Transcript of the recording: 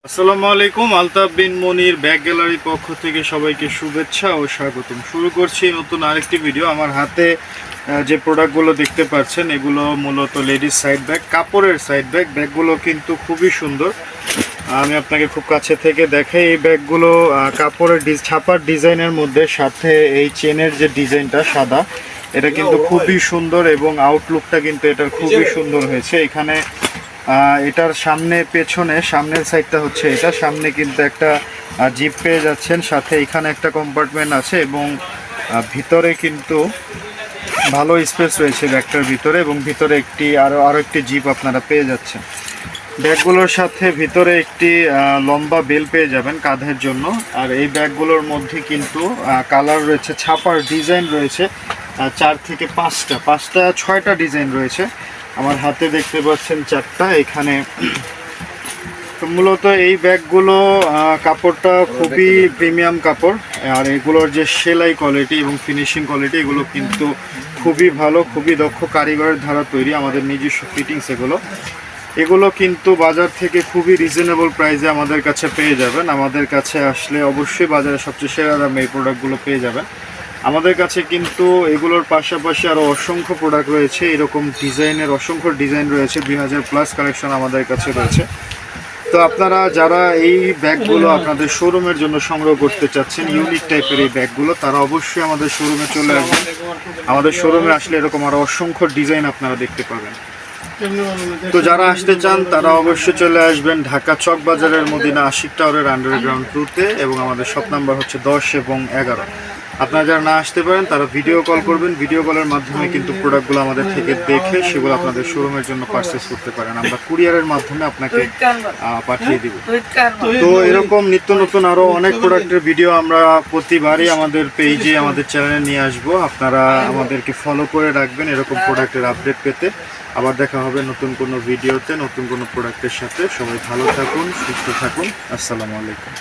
আসসালামু আলাইকুম। আলতাফ বিন মনির ব্যাগ গ্যালারির পক্ষ থেকে সবাইকে শুভেচ্ছা ও স্বাগতম। শুরু করছি নতুন আরেকটি ভিডিও। আমার হাতে যে প্রোডাক্টগুলো দেখতে পাচ্ছেন এগুলো মূলত লেডিস সাইড ব্যাগ, কাপড়ের সাইড ব্যাগ। ব্যাগগুলো কিন্তু খুবই সুন্দর। আমি আপনাকে খুব কাছে থেকে দেখাই। এই ব্যাগগুলো কাপড়ের ছাপার ডিজাইনের মধ্যে সাথে এই চেনের যে ডিজাইনটা সাদা, এটা কিন্তু খুবই সুন্দর এবং আউটলুকটা কিন্তু এটার খুবই সুন্দর হয়েছে। এখানে এটার সামনে পেছনে সামনের সাইডটা হচ্ছে এটা, সামনে কিন্তু একটা জিপ পেয়ে যাচ্ছেন, সাথে এখানে একটা কম্পার্টমেন্ট আছে এবং ভিতরে কিন্তু ভালো স্পেস রয়েছে ব্যাগটার ভিতরে, এবং ভিতরে একটি আরও একটি জিপ আপনারা পেয়ে যাচ্ছেন। ব্যাগগুলোর সাথে ভিতরে একটি লম্বা বেল পেয়ে যাবেন কাঁধের জন্য। আর এই ব্যাগগুলোর মধ্যে কিন্তু কালার রয়েছে, ছাপার ডিজাইন রয়েছে 4 থেকে 5টা 6টা ডিজাইন রয়েছে। আমার হাতে দেখতে পাচ্ছেন 4টা। এখানে তো মূলত এই ব্যাগগুলো কাপড়টা খুবই প্রিমিয়াম কাপড়, আর এগুলোর যে সেলাই কোয়ালিটি এবং ফিনিশিং কোয়ালিটি এগুলো কিন্তু খুবই ভালো, খুবই দক্ষ কারিগরের দ্বারা তৈরি, আমাদের নিজস্ব ফিটিংস এগুলো কিন্তু বাজার থেকে খুবই রিজনেবল প্রাইসে আমাদের কাছে পেয়ে যাবেন। আমাদের কাছে আসলে অবশ্যই বাজারে সবচেয়ে সেরা দামে এই প্রোডাক্টগুলো পেয়ে যাবেন। আমাদের কাছে কিন্তু এগুলোর পাশাপাশি আরও অসংখ্য প্রোডাক্ট রয়েছে, এরকম ডিজাইনের অসংখ্য ডিজাইন রয়েছে, 2000+ কালেকশন আমাদের কাছে রয়েছে। তো আপনারা যারা এই ব্যাগগুলো আপনাদের শোরুমের জন্য সংগ্রহ করতে চাচ্ছেন, ইউনিক টাইপের এই ব্যাগগুলো, তারা অবশ্যই আমাদের শোরুমে চলে আসবেন। আমাদের শোরুমে আসলে এরকম আরও অসংখ্য ডিজাইন আপনারা দেখতে পাবেন। তো যারা আসতে চান তারা অবশ্যই চলে আসবেন ঢাকা চক বাজারের মদিনা আশিক টাওয়ারের আন্ডারগ্রাউন্ড 2-তে, এবং আমাদের শপ নাম্বার হচ্ছে 10 এবং 11। আপনারা যারা না আসতে পারেন তারা ভিডিও কল করবেন। ভিডিও কলের মাধ্যমে কিন্তু প্রোডাক্টগুলো আমাদের থেকে দেখে সেগুলো আপনাদের শোরুমের জন্য পারচেস করতে পারেন। আমরা কুরিয়ারের মাধ্যমে আপনাকে পাঠিয়ে দিব। তো এরকম নিত্য নতুন আরও অনেক প্রোডাক্টের ভিডিও আমরা প্রতিবারই আমাদের পেজে, আমাদের চ্যানেলে নিয়ে আসবো। আপনারা আমাদেরকে ফলো করে রাখবেন এরকম প্রোডাক্টের আপডেট পেতে। আবার দেখা হবে নতুন কোনো ভিডিওতে, নতুন কোনো প্রোডাক্টের সাথে। সবাই ভালো থাকুন, সুস্থ থাকুন। আসসালামু আলাইকুম।